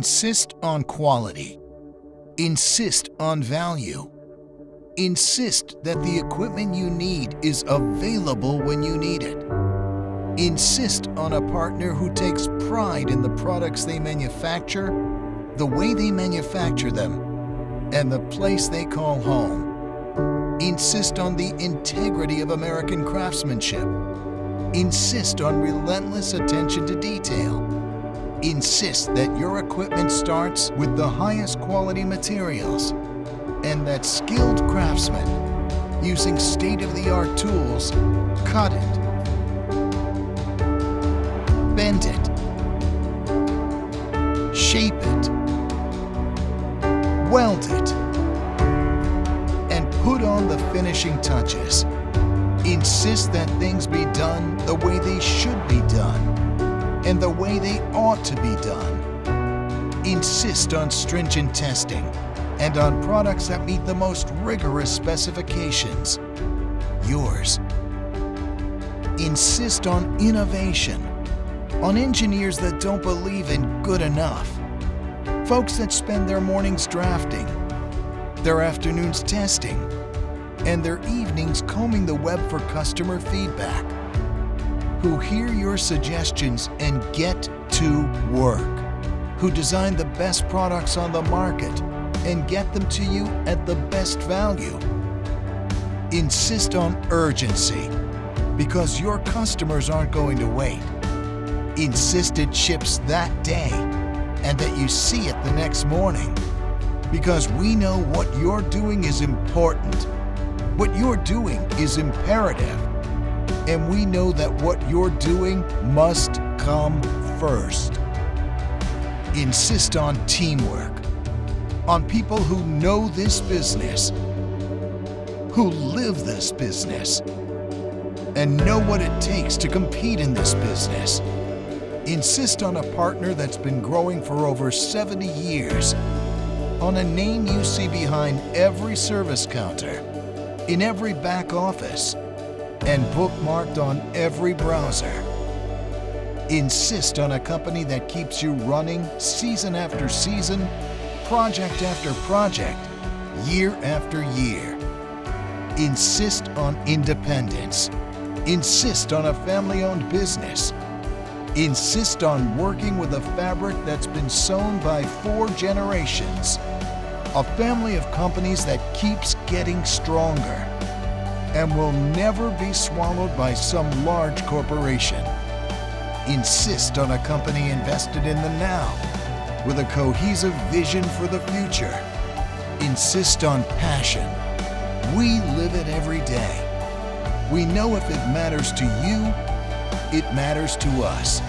Insist on quality. Insist on value. Insist that the equipment you need is available when you need it. Insist on a partner who takes pride in the products they manufacture, the way they manufacture them, and the place they call home. Insist on the integrity of American craftsmanship. Insist on relentless attention to detail. Insist that your equipment starts with the highest quality materials and that skilled craftsmen, using state-of-the-art tools, cut it, bend it, shape it, weld it, and put on the finishing touches. Insist that things be done the way they should be done and the way they ought to be done. Insist on stringent testing and on products that meet the most rigorous specifications. Yours. Insist on innovation, on engineers that don't believe in good enough, folks that spend their mornings drafting, their afternoons testing, and their evenings combing the web for customer feedback, who hear your suggestions and get to work, who design the best products on the market and get them to you at the best value. Insist on urgency, because your customers aren't going to wait. Insist it ships that day and that you see it the next morning, because we know what you're doing is important. What you're doing is imperative, and we know that what you're doing must come first. Insist on teamwork, on people who know this business, who live this business, and know what it takes to compete in this business. Insist on a partner that's been growing for over 70 years, on a name you see behind every service counter, in every back office, and bookmarked on every browser. Insist on a company that keeps you running season after season, project after project, year after year. Insist on independence. Insist on a family-owned business. Insist on working with a fabric that's been sewn by 4 generations. A family of companies that keeps getting stronger and will never be swallowed by some large corporation. Insist on a company invested in the now with a cohesive vision for the future. Insist on passion. We live it every day. We know if it matters to you, it matters to us.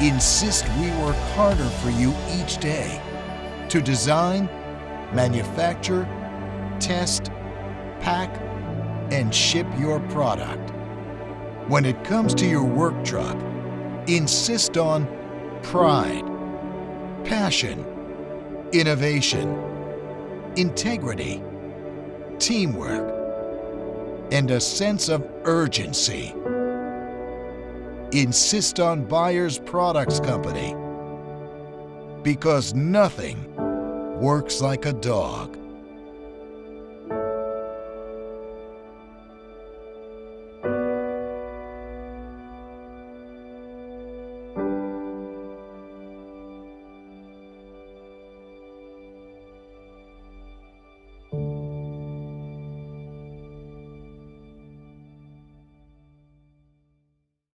Insist we work harder for you each day to design, manufacture, test, pack, and ship your product. When it comes to your work truck, insist on pride, passion, innovation, integrity, teamwork, and a sense of urgency. Insist on Buyers Products Company, because nothing works like a dog.